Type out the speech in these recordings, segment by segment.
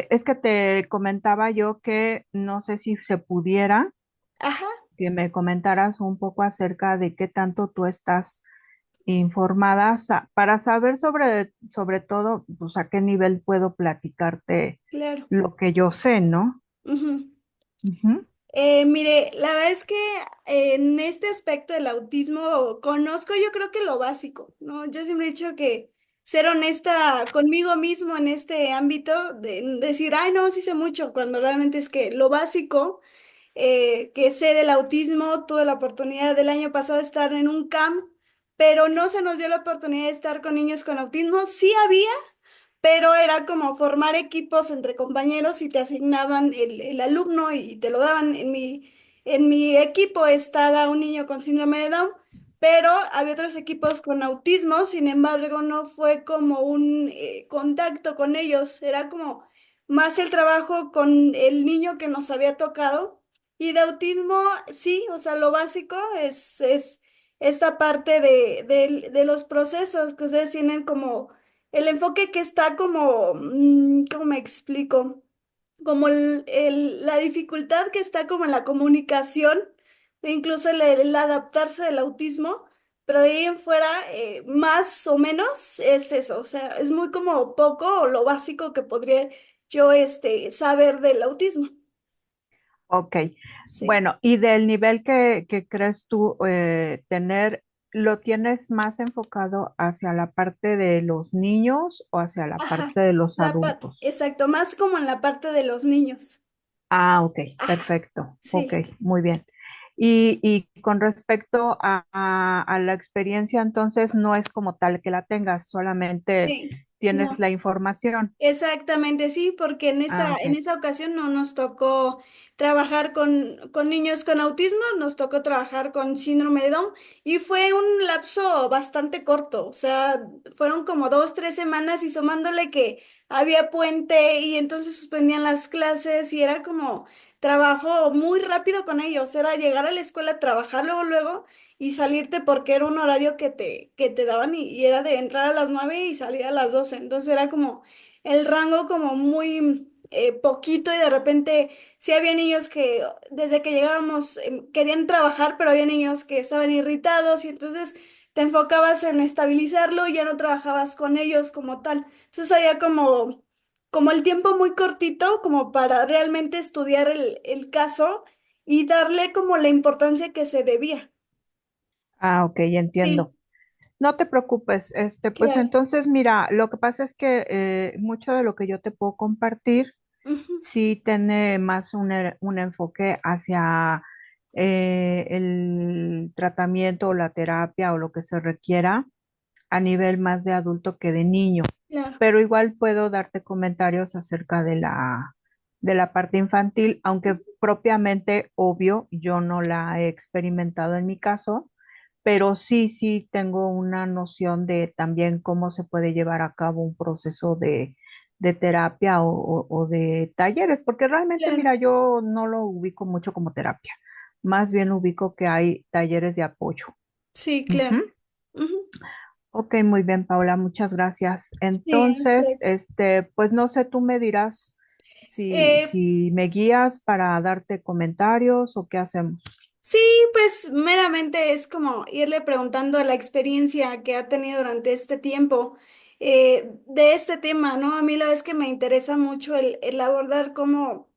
Es que te comentaba yo que no sé si se pudiera Ajá, que me comentaras un poco acerca de qué tanto tú estás informada para saber sobre todo, pues a qué nivel puedo platicarte claro. lo que yo sé, ¿no? Ujú. Ujú. Mire, la verdad es que en este aspecto del autismo conozco yo creo que lo básico, ¿no? Yo siempre he dicho que ser honesta conmigo mismo en este ámbito, de decir, ay, no, sí sé mucho, cuando realmente es que lo básico que sé del autismo, tuve la oportunidad del año pasado de estar en un camp, pero no se nos dio la oportunidad de estar con niños con autismo. Sí había, pero era como formar equipos entre compañeros y te asignaban el alumno y te lo daban. En mi equipo estaba un niño con síndrome de Down, pero había otros equipos con autismo, sin embargo, no fue como un contacto con ellos, era como más el trabajo con el niño que nos había tocado. Y de autismo, sí, o sea, lo básico es esta parte de los procesos que ustedes tienen como el enfoque que está como, ¿cómo me explico? Como la dificultad que está como en la comunicación, e incluso el adaptarse del autismo, pero de ahí en fuera, más o menos es eso, o sea, es muy como poco o lo básico que podría yo saber del autismo. Ok, Sí. bueno, y del nivel que crees tú tener, ¿lo tienes más enfocado hacia la parte de los niños o hacia la Ajá, parte de los adultos? exacto, más como en la parte de los niños. Ah, ok, Ajá, perfecto, ok, sí, muy bien. Y con respecto a la experiencia, entonces no es como tal que la tengas, solamente sí, tienes no. la información. Exactamente, sí, porque en Ah, esa, ok. en esa ocasión no nos tocó trabajar con niños con autismo, nos tocó trabajar con síndrome de Down y fue un lapso bastante corto, o sea, fueron como 2, 3 semanas y sumándole que había puente y entonces suspendían las clases y era como trabajo muy rápido con ellos, era llegar a la escuela, trabajar luego, luego y salirte porque era un horario que te daban y era de entrar a las 9 y salir a las 12, entonces era como el rango como muy poquito y de repente sí había niños que desde que llegábamos querían trabajar, pero había niños que estaban irritados y entonces te enfocabas en estabilizarlo y ya no trabajabas con ellos como tal. Entonces había como el tiempo muy cortito como para realmente estudiar el caso y darle como la importancia que se debía. Ah, ok, Sí, entiendo. No te preocupes, pues claro. entonces mira, lo que pasa es que mucho de lo que yo te puedo compartir Ujú, sí tiene más un enfoque hacia el tratamiento o la terapia o lo que se requiera a nivel más de adulto que de niño, claro, pero igual puedo darte comentarios acerca de la parte infantil, aunque propiamente, obvio, yo no la he experimentado en mi caso, pero sí tengo una noción de también cómo se puede llevar a cabo un proceso de terapia o de talleres, porque realmente, claro. mira, yo no lo ubico mucho como terapia, más bien ubico que hay talleres de apoyo. Sí, claro. Ujú. Ujú. Ok, muy bien, Paula, muchas gracias. Sí, Entonces, pues no sé, tú me dirás Eh, si me guías para darte comentarios o qué hacemos. Sí, pues meramente es como irle preguntando la experiencia que ha tenido durante este tiempo de este tema, ¿no? A mí la verdad es que me interesa mucho el abordar cómo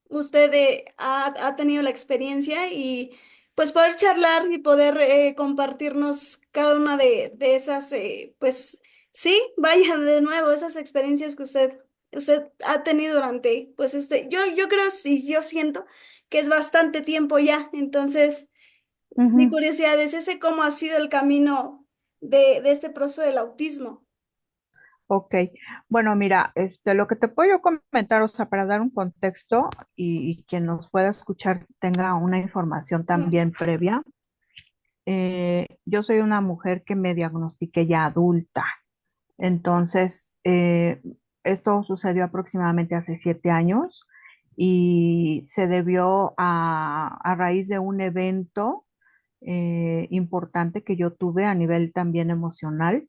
usted ha tenido la experiencia y pues poder charlar y poder compartirnos cada una de esas, pues sí, vaya de nuevo, esas experiencias que usted ha tenido durante, pues yo creo, sí, yo siento que es bastante tiempo ya, entonces mi Ujú. curiosidad es ese cómo ha sido el camino de este proceso del autismo. Ok, bueno, mira, lo que te puedo yo comentar, o sea, para dar un contexto y quien nos pueda escuchar tenga una información Claro, también previa, yo soy una mujer que me diagnostiqué ya adulta, entonces esto sucedió aproximadamente hace 7 años y se debió a raíz de un evento importante que yo tuve a nivel también emocional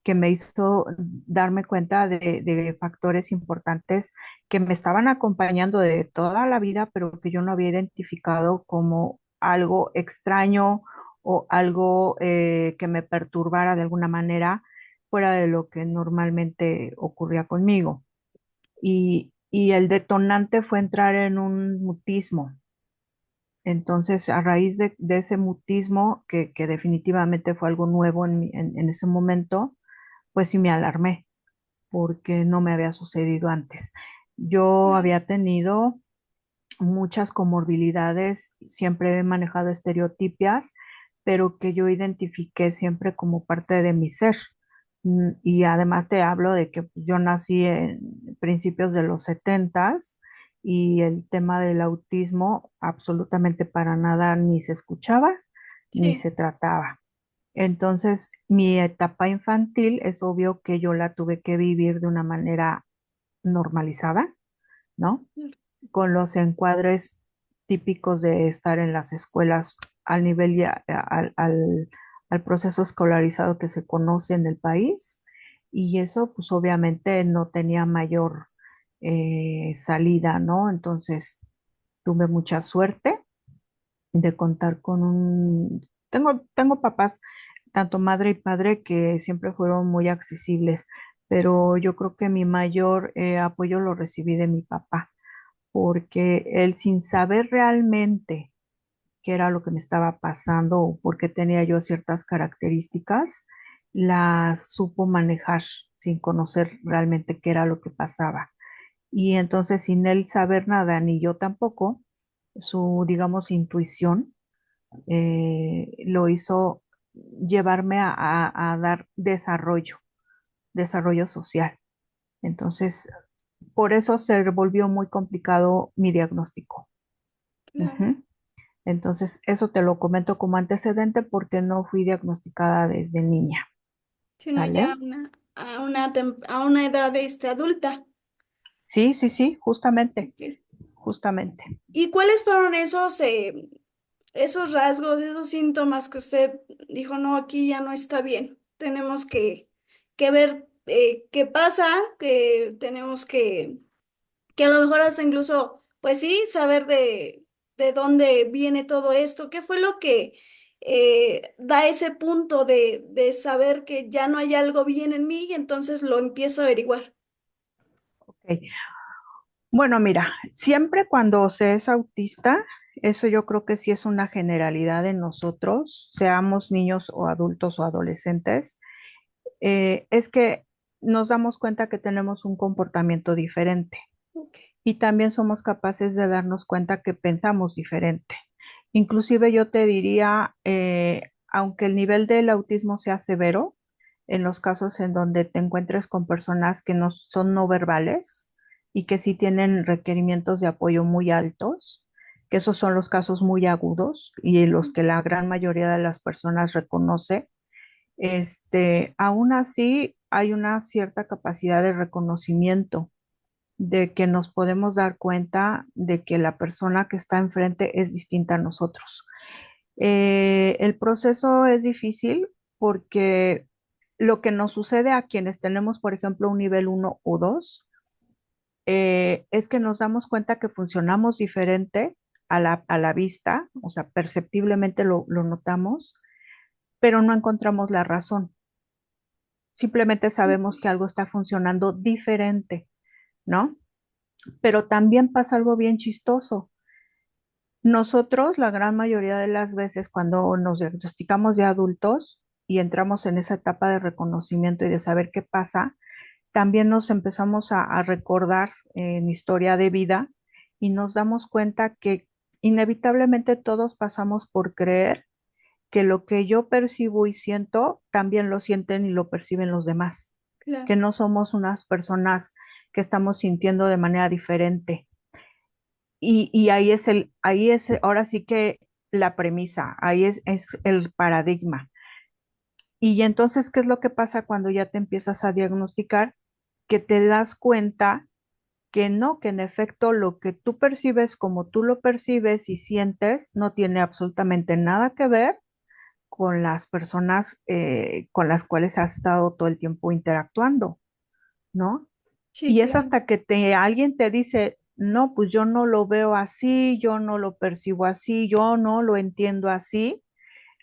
que me hizo darme cuenta de factores importantes que me estaban acompañando de toda la vida, pero que yo no había identificado como algo extraño o algo que me perturbara de alguna manera fuera de lo que normalmente ocurría conmigo. Y el detonante fue entrar en un mutismo. Entonces, a raíz de ese mutismo, que definitivamente fue algo nuevo en ese momento, pues sí me alarmé porque no me había sucedido antes. Yo Claro. había tenido muchas comorbilidades, siempre he manejado estereotipias, pero que yo identifiqué siempre como parte de mi ser. Y además te hablo de que yo nací en principios de los setentas y el tema del autismo absolutamente para nada ni se escuchaba ni Sí, se trataba. Entonces, mi etapa infantil es obvio que yo la tuve que vivir de una manera normalizada, ¿no? claro. Con los encuadres típicos de estar en las escuelas al nivel y al proceso escolarizado que se conoce en el país. Y eso, pues obviamente no tenía mayor salida, ¿no? Entonces, tuve mucha suerte de contar con tengo papás, tanto madre y padre, que siempre fueron muy accesibles, pero yo creo que mi mayor apoyo lo recibí de mi papá, porque él sin saber realmente qué era lo que me estaba pasando o por qué tenía yo ciertas características, las supo manejar sin conocer realmente qué era lo que pasaba. Y entonces sin él saber nada, ni yo tampoco, su, digamos, intuición lo hizo llevarme a dar desarrollo social. Entonces, por eso se volvió muy complicado mi diagnóstico. Claro. Ujú. Entonces, eso te lo comento como antecedente porque no fui diagnosticada desde niña, Sino ¿sale? ya a una edad adulta. Sí, sí, sí, justamente, Ok. justamente. ¿Y cuáles fueron esos rasgos, esos síntomas que usted dijo, no, aquí ya no está bien? Tenemos que ver qué pasa, que tenemos que a lo mejor hasta incluso, pues sí, saber de dónde viene todo esto. ¿Qué fue lo que da ese punto de saber que ya no hay algo bien en mí y entonces lo empiezo a averiguar? Ok. Bueno, mira, siempre cuando se es autista, eso yo creo que sí es una generalidad en nosotros, seamos niños o adultos o adolescentes, es que nos damos cuenta que tenemos un comportamiento diferente Ok. y también somos capaces de darnos cuenta que pensamos diferente. Inclusive yo te diría, aunque el nivel del autismo sea severo, en los casos en donde te encuentres con personas que no son no verbales y que sí tienen requerimientos de apoyo muy altos, que esos son los casos muy agudos y en los que la gran mayoría de las personas reconoce, aún así hay una cierta capacidad de reconocimiento de que nos podemos dar cuenta de que la persona que está enfrente es distinta a nosotros. El proceso es difícil porque lo que nos sucede a quienes tenemos, por ejemplo, un nivel uno o 2 es que nos damos cuenta que funcionamos diferente a la vista, o sea, perceptiblemente lo notamos, pero no encontramos la razón. Simplemente sabemos que algo está funcionando diferente, ¿no? Pero también pasa algo bien chistoso. Nosotros, la gran mayoría de las veces, cuando nos diagnosticamos de adultos y entramos en esa etapa de reconocimiento y de saber qué pasa, también nos empezamos a recordar en historia de vida y nos damos cuenta que inevitablemente todos pasamos por creer que lo que yo percibo y siento también lo sienten y lo perciben los demás, Claro. que no somos unas personas que estamos sintiendo de manera diferente. Y ahí es ahora sí que la premisa, ahí es el paradigma. Y entonces, ¿qué es lo que pasa cuando ya te empiezas a diagnosticar? Que te das cuenta que no, que en efecto lo que tú percibes como tú lo percibes y sientes no tiene absolutamente nada que ver con las personas con las cuales has estado todo el tiempo interactuando, ¿no? Sí, Y es claro. hasta que alguien te dice, no, pues yo no lo veo así, yo no lo percibo así, yo no lo entiendo así.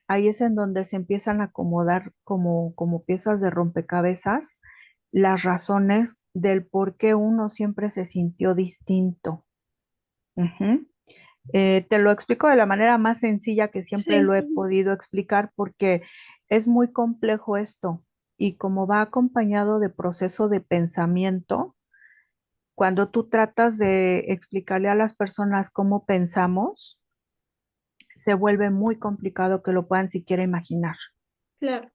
Ahí es en donde se empiezan a acomodar como piezas de rompecabezas las razones del por qué uno siempre se sintió distinto. Ujú. Te lo explico de la manera más sencilla que siempre lo Sí, he podido explicar porque es muy complejo esto y como va acompañado de proceso de pensamiento, cuando tú tratas de explicarle a las personas cómo pensamos, se vuelve muy complicado que lo puedan siquiera imaginar. claro.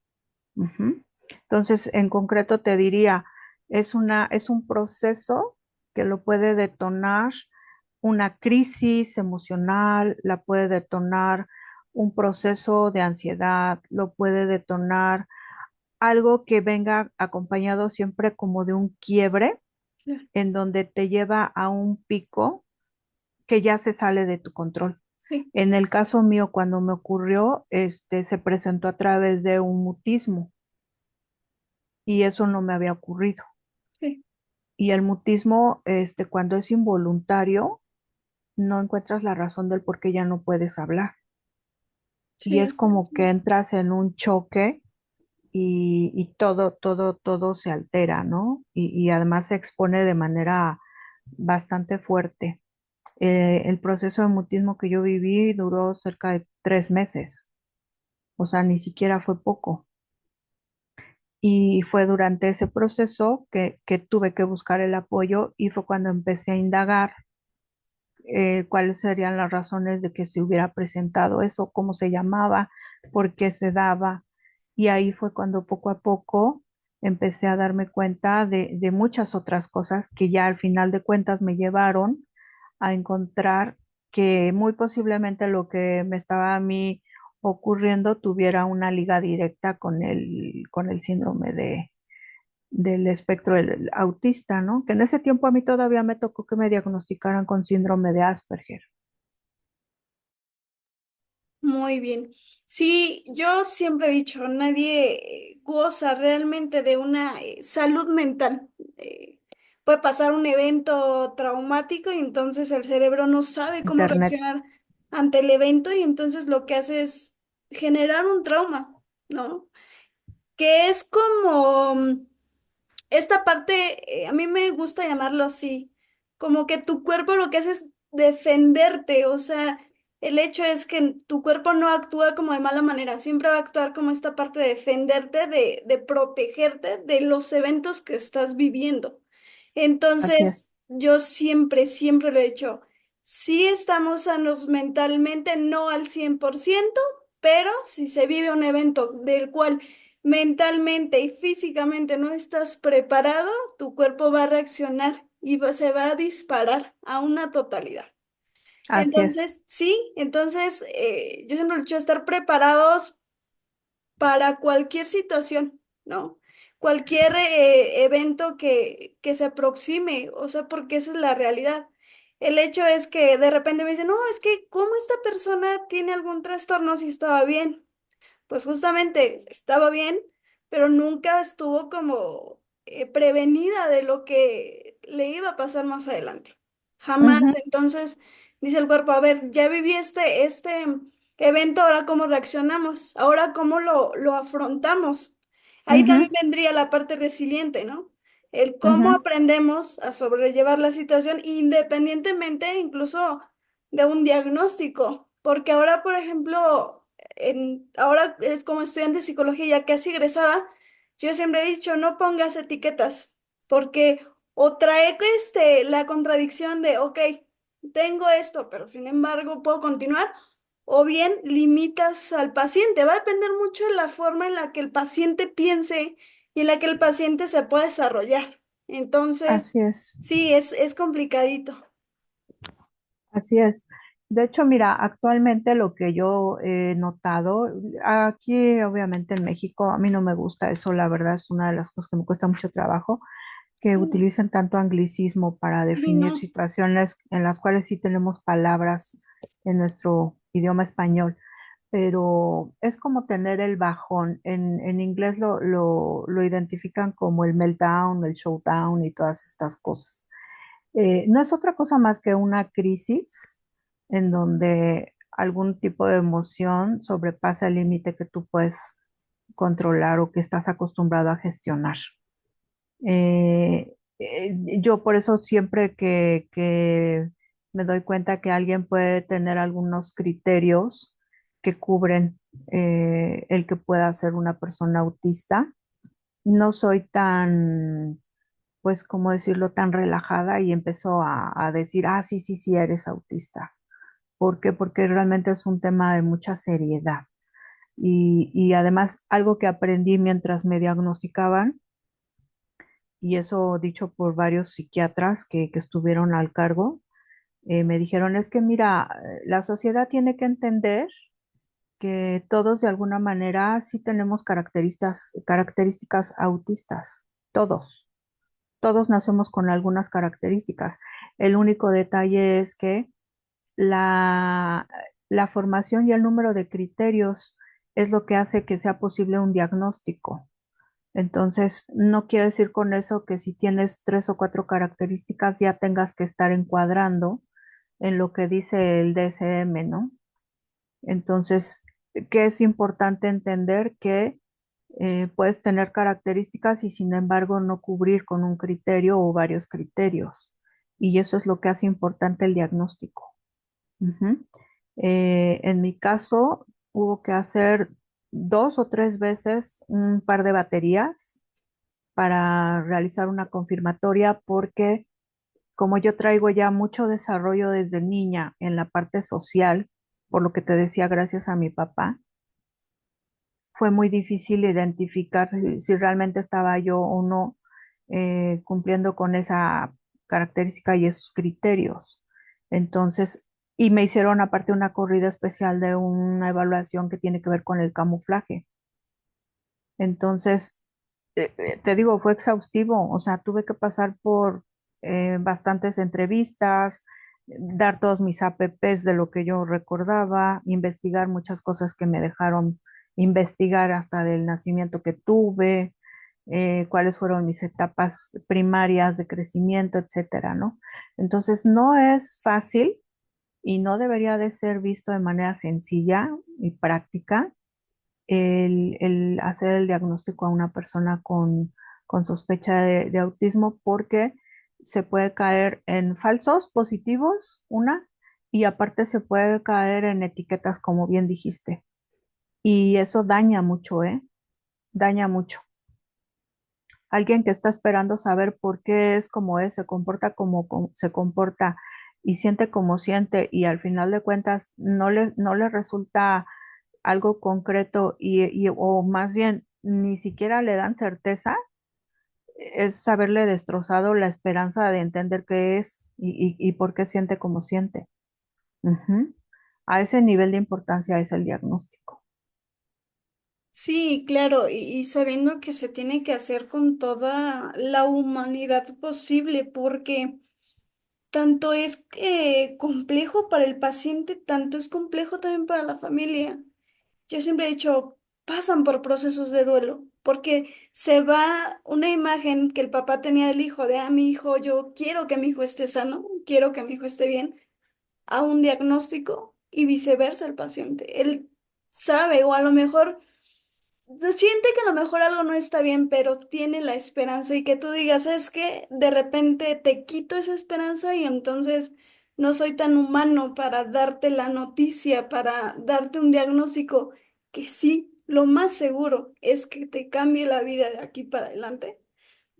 Ujú. Entonces, en concreto te diría, es un proceso que lo puede detonar una crisis emocional, la puede detonar un proceso de ansiedad, lo puede detonar algo que venga acompañado siempre como de un quiebre Claro. en donde te lleva a un pico que ya se sale de tu control. Sí, En el caso mío, cuando me ocurrió, se presentó a través de un mutismo y eso no me había ocurrido. sí, Y el mutismo, cuando es involuntario, no encuentras la razón del por qué ya no puedes hablar. Y sí, es es como cierto. que entras en un choque y todo se altera, ¿no? Y además se expone de manera bastante fuerte. El proceso de mutismo que yo viví duró cerca de 3 meses, o sea, ni siquiera fue poco. Y fue durante ese proceso que tuve que buscar el apoyo y fue cuando empecé a indagar cuáles serían las razones de que se hubiera presentado eso, cómo se llamaba, por qué se daba. Y ahí fue cuando poco a poco empecé a darme cuenta de muchas otras cosas que ya al final de cuentas me llevaron a encontrar que muy posiblemente lo que me estaba a mí ocurriendo tuviera una liga directa con el síndrome del espectro del autista, ¿no? Que en ese tiempo a mí todavía me tocó que me diagnosticaran con síndrome de Asperger. Muy bien. Sí, yo siempre he dicho, nadie goza realmente de una salud mental. Puede pasar un evento traumático y entonces el cerebro no sabe cómo Internet, reaccionar ante el evento y entonces lo que hace es generar un trauma, ¿no? Que es como esta parte, a mí me gusta llamarlo así, como que tu cuerpo lo que hace es defenderte, o sea, el hecho es que tu cuerpo no actúa como de mala manera, siempre va a actuar como esta parte de defenderte, de protegerte de los eventos que estás viviendo. así Entonces, es, yo siempre, siempre lo he dicho, sí estamos sanos mentalmente, no al 100%, pero si se vive un evento del cual mentalmente y físicamente no estás preparado, tu cuerpo va a reaccionar y se va a disparar a una totalidad. así es. Entonces, sí, entonces yo siempre he dicho estar preparados para cualquier situación, ¿no? Cualquier evento que se aproxime, o sea, porque esa es la realidad. El hecho es que de repente me dicen, no, es que ¿cómo esta persona tiene algún trastorno si estaba bien? Pues justamente estaba bien, pero nunca estuvo como prevenida de lo que le iba a pasar más adelante. Jamás. Ujú, Entonces, dice el cuerpo, a ver, ya viví este evento, ahora cómo reaccionamos, ahora cómo lo afrontamos. Ahí también ujú, vendría la parte resiliente, ¿no? El cómo ujú, aprendemos a sobrellevar la situación independientemente incluso de un diagnóstico. Porque ahora, por ejemplo, ahora es como estudiante de psicología ya casi egresada, yo siempre he dicho, no pongas etiquetas, porque o trae la contradicción de, ok, tengo esto, pero sin embargo puedo continuar, o bien limitas al paciente. Va a depender mucho de la forma en la que el paciente piense y en la que el paciente se pueda desarrollar. Entonces, así es, sí, es complicadito. así es. De hecho, mira, actualmente lo que yo he notado, aquí obviamente en México, a mí no me gusta eso, la verdad es una de las cosas que me cuesta mucho trabajo, que Mm, utilicen tanto anglicismo para sí, definir no, situaciones en las cuales sí tenemos palabras en nuestro idioma español. pero es como tener el bajón. En inglés lo identifican como el meltdown, el showdown y todas estas cosas. No es otra cosa más que una crisis en donde algún tipo de emoción sobrepasa el límite que tú puedes controlar o que estás acostumbrado a gestionar. Yo por eso siempre que me doy cuenta que alguien puede tener algunos criterios que cubren el que pueda ser una persona autista, no soy tan, pues, ¿cómo decirlo?, tan relajada y empezó a decir, ah, sí, sí, sí, eres autista. ¿Por qué? Porque realmente es un tema de mucha seriedad. Y además, algo que aprendí mientras me diagnosticaban, y eso dicho por varios psiquiatras que estuvieron al cargo, me dijeron, es que mira, la sociedad tiene que entender que todos de alguna manera sí tenemos características autistas, todos. Todos nacemos con algunas características. El único detalle es que la, la formación y el número de criterios es lo que hace que sea posible un diagnóstico. Entonces, no quiere decir con eso que si tienes 3 o 4 características ya tengas que estar encuadrando en lo que dice el DSM, ¿no? Entonces, que es importante entender que puedes tener características y sin embargo no cubrir con un criterio o varios criterios. Y eso es lo que hace importante el diagnóstico. Ujú. En mi caso, hubo que hacer 2 o 3 veces un par de baterías para realizar una confirmatoria porque como yo traigo ya mucho desarrollo desde niña en la parte social, por lo que te decía, gracias a mi papá, fue muy difícil identificar si realmente estaba yo o no cumpliendo con esa característica y esos criterios. Entonces, y me hicieron aparte una corrida especial de una evaluación que tiene que ver con el camuflaje. Entonces, te digo, fue exhaustivo, o sea, tuve que pasar por bastantes entrevistas, dar todos mis APPs de lo que yo recordaba, investigar muchas cosas que me dejaron investigar hasta del nacimiento que tuve, cuáles fueron mis etapas primarias de crecimiento, etcétera, ¿no? Entonces, no es fácil y no debería de ser visto de manera sencilla y práctica el hacer el diagnóstico a una persona con sospecha de autismo porque se puede caer en falsos positivos, una, y aparte se puede caer en etiquetas, como bien dijiste. Y eso daña mucho, ¿eh? Daña mucho. Alguien que está esperando saber por qué es como es, se comporta como se comporta y siente como siente y al final de cuentas no le resulta algo concreto o más bien ni siquiera le dan certeza, es haberle destrozado la esperanza de entender qué es y por qué siente como siente. Ujú. A ese nivel de importancia es el diagnóstico. Sí, claro, y sabiendo que se tiene que hacer con toda la humanidad posible, porque tanto es complejo para el paciente, tanto es complejo también para la familia. Yo siempre he dicho, pasan por procesos de duelo, porque se va una imagen que el papá tenía del hijo, de, mi hijo, yo quiero que mi hijo esté sano, quiero que mi hijo esté bien, a un diagnóstico y viceversa el paciente. Él sabe, o a lo mejor siente que a lo mejor algo no está bien, pero tiene la esperanza y que tú digas, es que de repente te quito esa esperanza y entonces no soy tan humano para darte la noticia, para darte un diagnóstico que sí, lo más seguro es que te cambie la vida de aquí para adelante.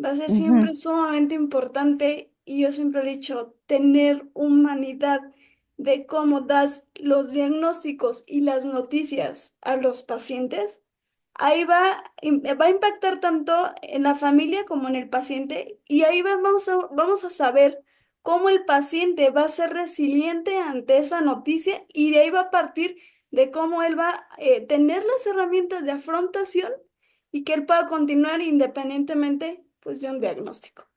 Va a ser Ujú, siempre sumamente importante y yo siempre he dicho, tener humanidad de cómo das los diagnósticos y las noticias a los pacientes. Ahí va a impactar tanto en la familia como en el paciente y ahí vamos a saber cómo el paciente va a ser resiliente ante esa noticia y de ahí va a partir de cómo él va a tener las herramientas de afrontación y que él pueda continuar independientemente pues de un diagnóstico.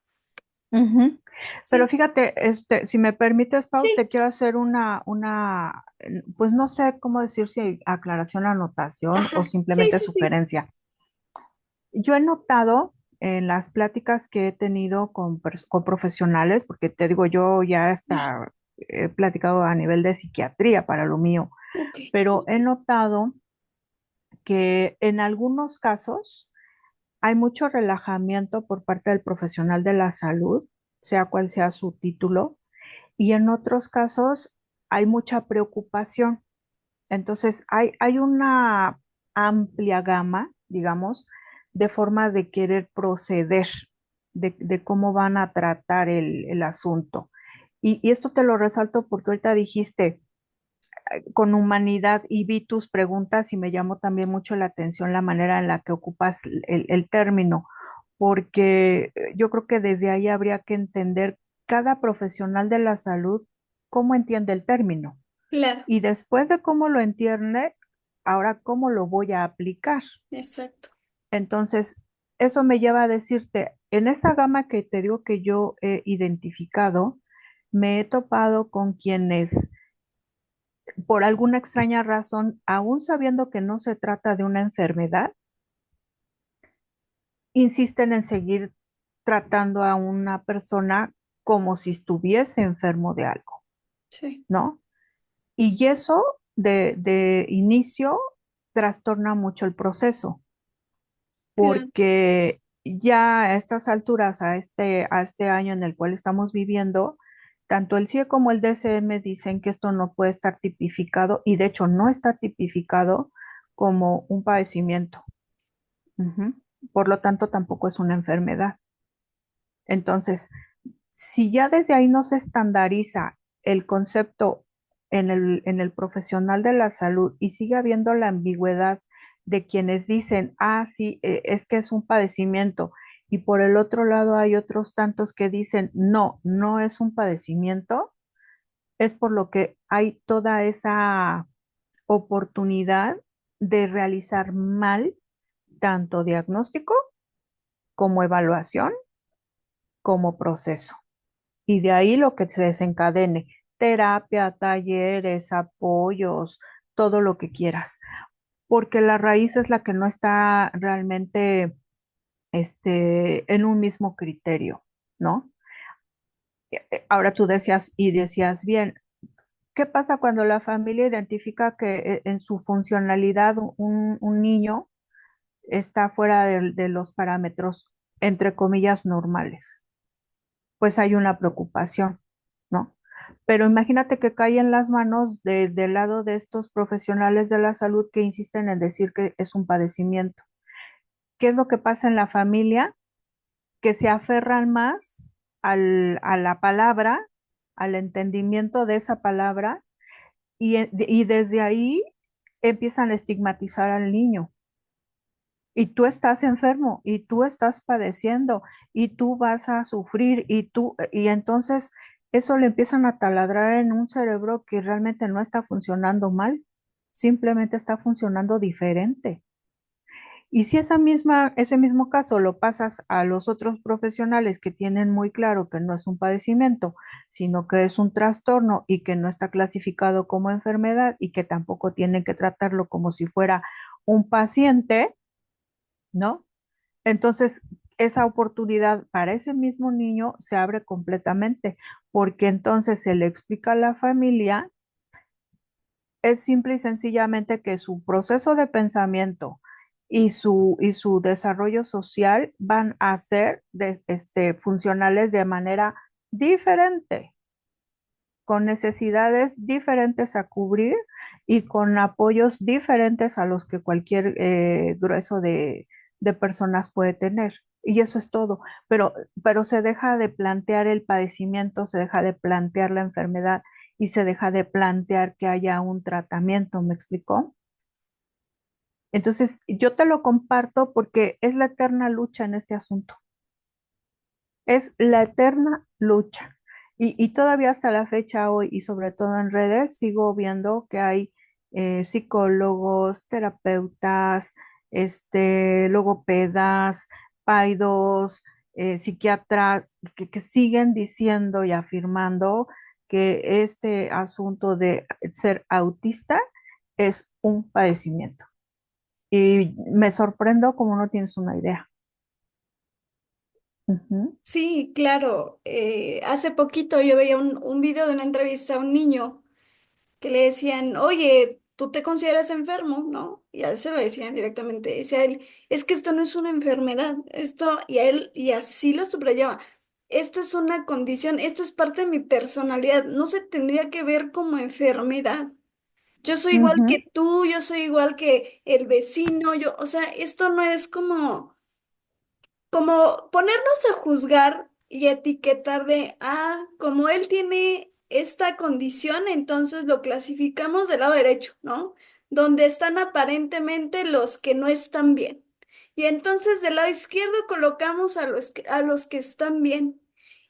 Ujú. Pero Sí, fíjate, si me permites, Pau, sí, te quiero hacer pues no sé cómo decir si aclaración, anotación o ajá, sí, simplemente sí, sí, sugerencia. Yo he notado en las pláticas que he tenido con profesionales, porque te digo, yo ya sí, hasta he platicado a nivel de psiquiatría para lo mío, ok, pero he notado que en algunos casos hay mucho relajamiento por parte del profesional de la salud, sea cual sea su título, y en otros casos hay mucha preocupación. Entonces, hay una amplia gama, digamos, de forma de querer proceder, de cómo van a tratar el asunto. Y esto te lo resalto porque ahorita dijiste con humanidad y vi tus preguntas y me llamó también mucho la atención la manera en la que ocupas el término, porque yo creo que desde ahí habría que entender cada profesional de la salud cómo entiende el término. claro, Y después de cómo lo entiende, ahora cómo lo voy a aplicar. exacto, Entonces, eso me lleva a decirte, en esta gama que te digo que yo he identificado, me he topado con quienes, por alguna extraña razón, aún sabiendo que no se trata de una enfermedad, insisten en seguir tratando a una persona como si estuviese enfermo de algo, sí, ¿no? Y eso de inicio trastorna mucho el proceso, claro, porque ya a estas alturas, a este año en el cual estamos viviendo, tanto el CIE como el DSM dicen que esto no puede estar tipificado y de hecho no está tipificado como un padecimiento. Ujú. Por lo tanto, tampoco es una enfermedad. Entonces, si ya desde ahí no se estandariza el concepto en el profesional de la salud y sigue habiendo la ambigüedad de quienes dicen, ah, sí, es que es un padecimiento, y por el otro lado hay otros tantos que dicen, no, no es un padecimiento, es por lo que hay toda esa oportunidad de realizar mal tanto diagnóstico como evaluación como proceso. Y de ahí lo que se desencadene, terapia, talleres, apoyos, todo lo que quieras, porque la raíz es la que no está realmente en un mismo criterio, ¿no? Ahora tú decías y decías bien, ¿qué pasa cuando la familia identifica que en su funcionalidad un niño está fuera de los parámetros, entre comillas, normales? Pues hay una preocupación, ¿no? Pero imagínate que cae en las manos del lado de estos profesionales de la salud que insisten en decir que es un padecimiento. ¿Qué es lo que pasa en la familia? Que se aferran más a la palabra, al entendimiento de esa palabra, y desde ahí empiezan a estigmatizar al niño. Y tú estás enfermo, y tú estás padeciendo, y tú vas a sufrir, y entonces eso le empiezan a taladrar en un cerebro que realmente no está funcionando mal, simplemente está funcionando diferente. Y si ese mismo caso lo pasas a los otros profesionales que tienen muy claro que no es un padecimiento, sino que es un trastorno y que no está clasificado como enfermedad y que tampoco tienen que tratarlo como si fuera un paciente, ¿no? Entonces, esa oportunidad para ese mismo niño se abre completamente, porque entonces se le explica a la familia, es simple y sencillamente que su proceso de pensamiento y su desarrollo social van a ser funcionales de manera diferente, con necesidades diferentes a cubrir y con apoyos diferentes a los que cualquier grueso de personas puede tener. Y eso es todo. Pero se deja de plantear el padecimiento, se deja de plantear la enfermedad y se deja de plantear que haya un tratamiento. ¿Me explicó? Entonces, yo te lo comparto porque es la eterna lucha en este asunto. Es la eterna lucha. Y todavía hasta la fecha hoy, y sobre todo en redes, sigo viendo que hay psicólogos, terapeutas, logopedas, paidos. psiquiatras que siguen diciendo y afirmando que este asunto de ser autista es un padecimiento. Y me sorprendo como no tienes una idea. Ujú, Sí, claro. Hace poquito yo veía un video de una entrevista a un niño que le decían, oye, ¿tú te consideras enfermo? ¿No? Y a él se lo decían directamente. Decía él, es que esto no es una enfermedad, esto, y a él, y así lo subrayaba, esto es una condición, esto es parte de mi personalidad, no se tendría que ver como enfermedad. Yo soy igual ujú, que tú, yo soy igual que el vecino, yo, o sea, esto no es como ponernos a juzgar y etiquetar de, ah, como él tiene esta condición, entonces lo clasificamos del lado derecho, ¿no? Donde están aparentemente los que no están bien. Y entonces del lado izquierdo colocamos a los que están bien.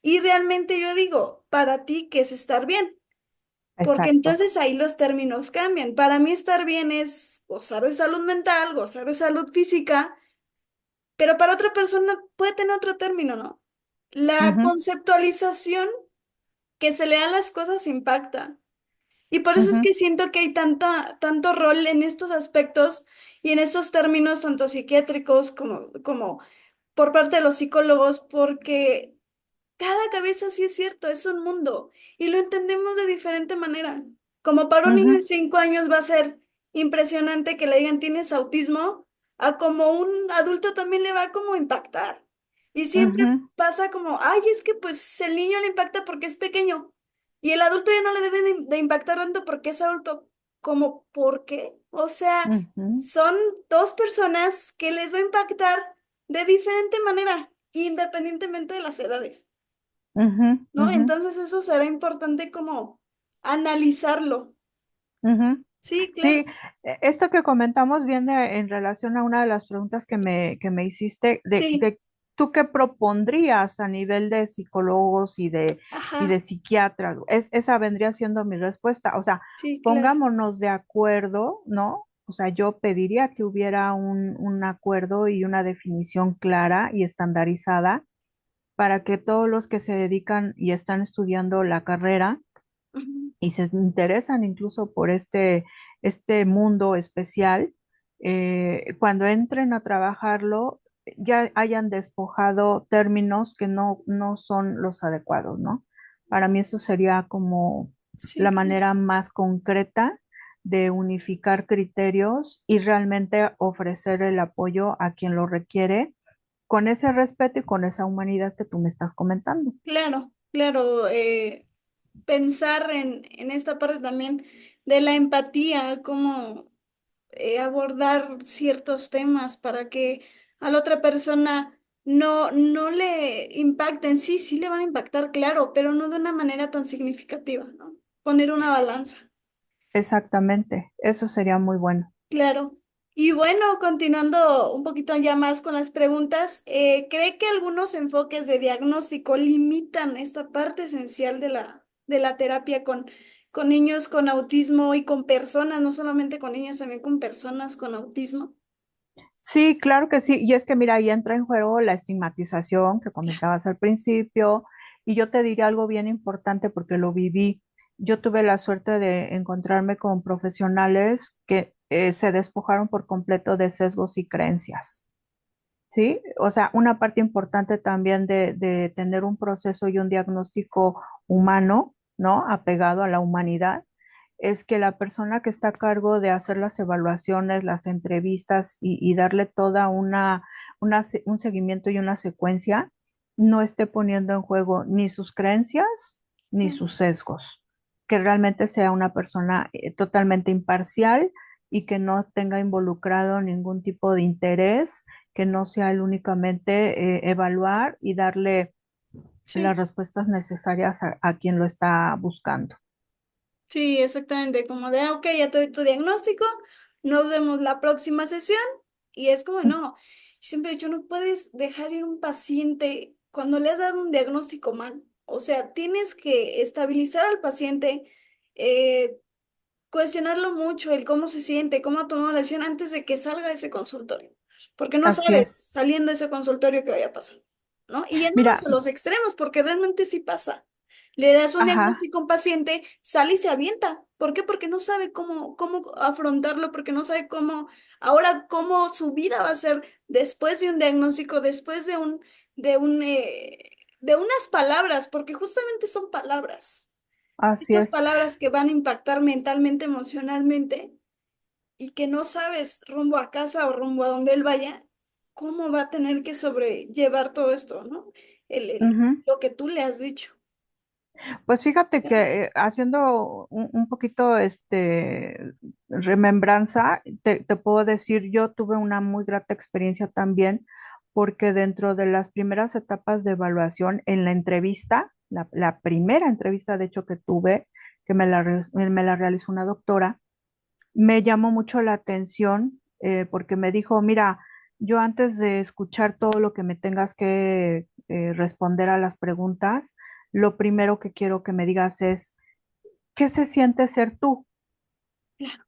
Y realmente yo digo, para ti, ¿qué es estar bien? Porque exacto. entonces ahí los términos cambian. Para mí estar bien es gozar de salud mental, gozar de salud física, pero para otra persona puede tener otro término, ¿no? La Ujú, conceptualización que se le da a las cosas impacta. Y por eso es ujú, que siento que hay tanto rol en estos aspectos y en estos términos, tanto psiquiátricos como por parte de los psicólogos, porque cada cabeza sí es cierto, es un mundo y lo entendemos de diferente manera. Como para un niño de ujú, 5 años va a ser impresionante que le digan tienes autismo, a como un adulto también le va como a impactar. Y siempre ujú, pasa como, ay, es que pues el niño le impacta porque es pequeño y el adulto ya no le debe de impactar tanto porque es adulto. ¿Como por qué? O sea, ujú, son dos personas que les va a impactar de diferente manera, independientemente de las edades. ujú, ¿No? ujú, Entonces eso será importante como analizarlo. ujú. Sí, claro. Sí, esto que comentamos viene en relación a una de las preguntas que me hiciste Sí, de tú qué propondrías a nivel de psicólogos y ajá, de psiquiatras. Esa vendría siendo mi respuesta. O sea, sí, claro. pongámonos de acuerdo, ¿no? O sea, yo pediría que hubiera un acuerdo y una definición clara y estandarizada para que todos los que se dedican y están estudiando la carrera Ujú. y se interesan incluso por este mundo especial, cuando entren a trabajarlo, ya hayan despojado términos que no son los adecuados, ¿no? Para mí eso sería como Sí, la claro. manera más concreta de unificar criterios y realmente ofrecer el apoyo a quien lo requiere con ese respeto y con esa humanidad que tú me estás comentando. Claro, claro. Pensar en esta parte también de la empatía, cómo abordar ciertos temas para que a la otra persona no le impacten. Sí, sí le van a impactar, claro, pero no de una manera tan significativa, ¿no? Poner una balanza. Exactamente, eso sería muy bueno. Claro. Y bueno, continuando un poquito ya más con las preguntas, ¿cree que algunos enfoques de diagnóstico limitan esta parte esencial de la terapia con niños con autismo y con personas, no solamente con niños, también con personas con autismo? Sí, claro que sí. Y es que mira, ahí entra en juego la estigmatización que Claro. comentabas al principio. Y yo te diría algo bien importante porque lo viví. Yo tuve la suerte de encontrarme con profesionales que se despojaron por completo de sesgos y creencias. ¿Sí? O sea, una parte importante también de tener un proceso y un diagnóstico humano, ¿no? Apegado a la humanidad, es que la persona que está a cargo de hacer las evaluaciones, las entrevistas y darle toda un seguimiento y una secuencia, no esté poniendo en juego ni sus creencias ni Mm. sus sesgos, que realmente sea una persona totalmente imparcial y que no tenga involucrado ningún tipo de interés, que no sea el únicamente evaluar y darle las Sí, respuestas necesarias a quien lo está buscando. sí, exactamente. Como de, "Ah, ok, ya tuve tu diagnóstico, nos vemos la próxima sesión". Y es como, no, yo siempre he dicho, no puedes dejar ir un paciente cuando le has dado un diagnóstico mal. O sea, tienes que estabilizar al paciente, eh, cuestionarlo mucho, el cómo se siente, cómo ha tomado la decisión antes de que salga de ese consultorio. Porque no Así sabes es. saliendo de ese consultorio qué vaya a pasar. ¿no? Y yéndonos Mira, a los extremos, porque realmente sí pasa. Le das un ajá, diagnóstico a un paciente, sale y se avienta. ¿Por qué? Porque no sabe cómo afrontarlo, porque no sabe cómo su vida va a ser después de un diagnóstico, después de unas palabras, porque justamente son palabras. así Estas es. palabras que van a impactar mentalmente, emocionalmente, y que no sabes rumbo a casa o rumbo a donde él vaya, cómo va a tener que sobrellevar todo esto, ¿no? Ujú. Lo que tú le has dicho. Pues fíjate que haciendo un poquito remembranza, te puedo decir, yo tuve una muy grata experiencia también, porque dentro de las primeras etapas de evaluación en la entrevista, la primera entrevista de hecho que tuve, que me la realizó una doctora, me llamó mucho la atención porque me dijo, mira, yo antes de escuchar todo lo que me tengas que responder a las preguntas, lo primero que quiero que me digas es, ¿qué se siente ser tú? Claro.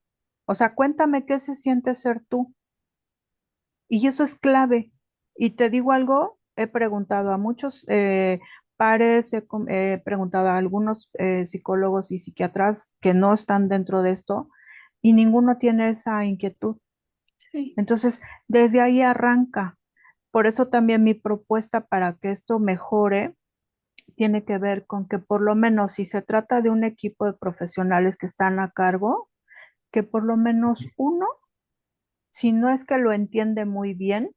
O sea, cuéntame qué se siente ser tú. Y eso es clave. Y te digo algo, he preguntado a muchos pares, he preguntado a algunos psicólogos y psiquiatras que no están dentro de esto y ninguno tiene esa inquietud. Sí, Entonces, desde ahí arranca. Por eso también mi propuesta para que esto mejore tiene que ver con que por lo menos si se trata de un equipo de profesionales que están a cargo, que por lo menos uno, si no es que lo entiende muy bien,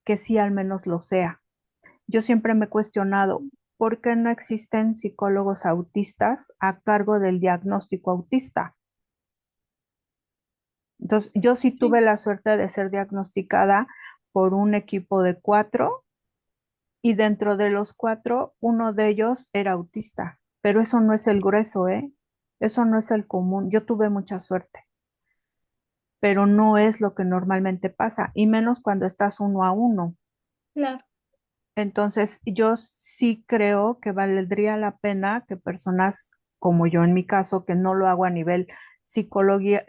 que sí al menos lo sea. Yo siempre me he cuestionado por qué no existen psicólogos autistas a cargo del diagnóstico autista. Entonces, yo sí tuve sí, la suerte de ser diagnosticada por un equipo de 4 y dentro de los 4, uno de ellos era autista, pero eso no es el grueso, ¿eh? Eso no es el común. Yo tuve mucha suerte, pero no es lo que normalmente pasa, y menos cuando estás uno a uno. claro. Entonces, yo sí creo que valdría la pena que personas como yo en mi caso, que no lo hago a nivel psicología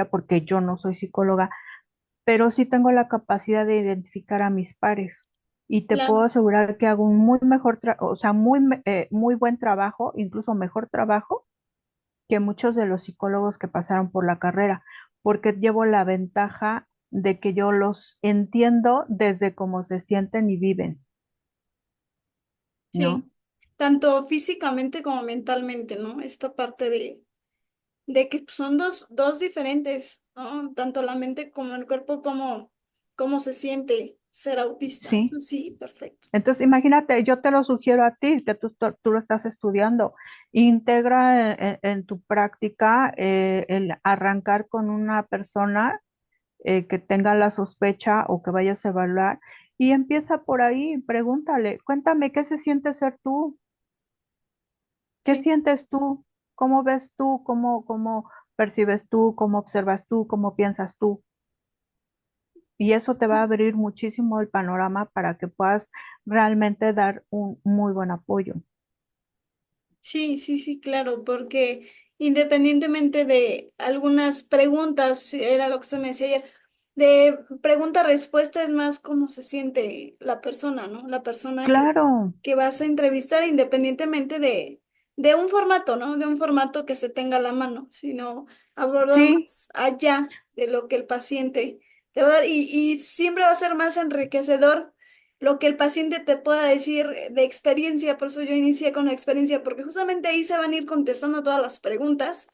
porque yo no soy psicóloga, pero sí tengo la capacidad de identificar a mis pares y te puedo Claro. asegurar que hago un muy mejor, o sea, muy buen trabajo, incluso mejor trabajo que muchos de los psicólogos que pasaron por la carrera, porque llevo la ventaja de que yo los entiendo desde cómo se sienten y viven, ¿no? Sí, tanto físicamente como mentalmente, ¿no? Esta parte de que son dos diferentes, ¿no? Tanto la mente como el cuerpo, cómo se siente ser autista. Sí. Sí, perfecto. Entonces, imagínate, yo te lo sugiero a ti, que tú lo estás estudiando. Integra en tu práctica el arrancar con una persona que tenga la sospecha o que vayas a evaluar y empieza por ahí, pregúntale, cuéntame qué se siente ser tú, qué Sí, sientes tú, cómo ves tú, cómo percibes tú, cómo observas tú, cómo piensas tú. Y eso te va a abrir muchísimo el panorama para que puedas realmente dar un muy buen apoyo. sí, sí, sí, claro, porque independientemente de algunas preguntas, era lo que se me decía ayer, de pregunta-respuesta es más cómo se siente la persona, ¿no? La persona Claro, que vas a entrevistar independientemente de un formato, ¿no? De un formato que se tenga a la mano, sino aborda sí, más allá de lo que el paciente te va a dar y siempre va a ser más enriquecedor lo que el paciente te pueda decir de experiencia, por eso yo inicié con la experiencia, porque justamente ahí se van a ir contestando todas las preguntas,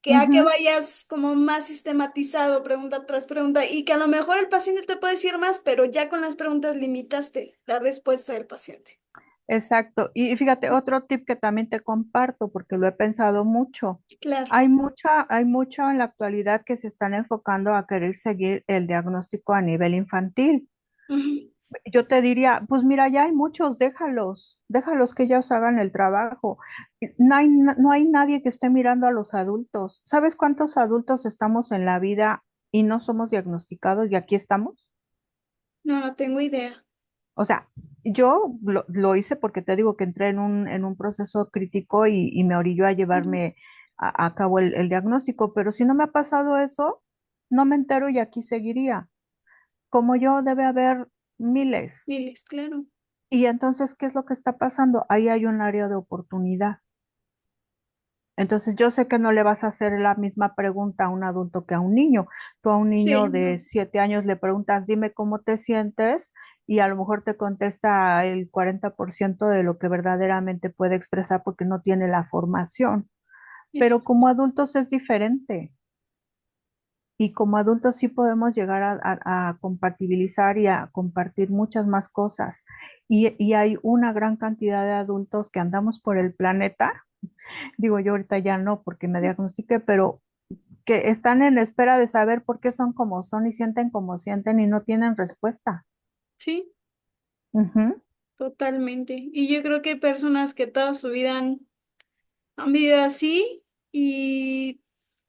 que a que ujú, vayas como más sistematizado, pregunta tras pregunta, y que a lo mejor el paciente te puede decir más, pero ya con las preguntas limitaste la respuesta del paciente. exacto. Y fíjate, otro tip que también te comparto, porque lo he pensado mucho. Claro. Hay mucho en la actualidad que se están enfocando a querer seguir el diagnóstico a nivel infantil. Ujú. Yo te diría, pues mira, ya hay muchos, déjalos que ellos hagan el trabajo. No hay nadie que esté mirando a los adultos. ¿Sabes cuántos adultos estamos en la vida y no somos diagnosticados y aquí estamos? No, no tengo idea. O sea, yo lo hice porque te digo que entré en un proceso crítico y me orilló a Ujú. llevarme a cabo el diagnóstico, pero si no me ha pasado eso, no me entero y aquí seguiría. Como yo debe haber miles. Miles, claro. Y entonces, ¿qué es lo que está pasando? Ahí hay un área de oportunidad. Entonces, yo sé que no le vas a hacer la misma pregunta a un adulto que a un niño. Tú a un Sí, niño de no. 7 años le preguntas, dime cómo te sientes, y a lo mejor te contesta el 40% de lo que verdaderamente puede expresar porque no tiene la formación. Pero como adultos es diferente. Y como adultos sí podemos llegar a compatibilizar y a compartir muchas más cosas. Y hay una gran cantidad de adultos que andamos por el planeta. Digo, yo ahorita ya no porque me diagnostiqué, pero que están en espera de saber por qué son como son y sienten como sienten y no tienen respuesta. Sí, Ujú. totalmente. Y yo creo que hay personas que toda su vida han vivido así y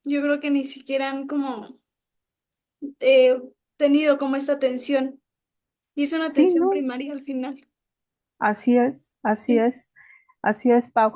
yo creo que ni siquiera han como eh, tenido como esta atención. Y es una Sí, atención no, primaria al final. así es, así Sí. es, así es, Pau.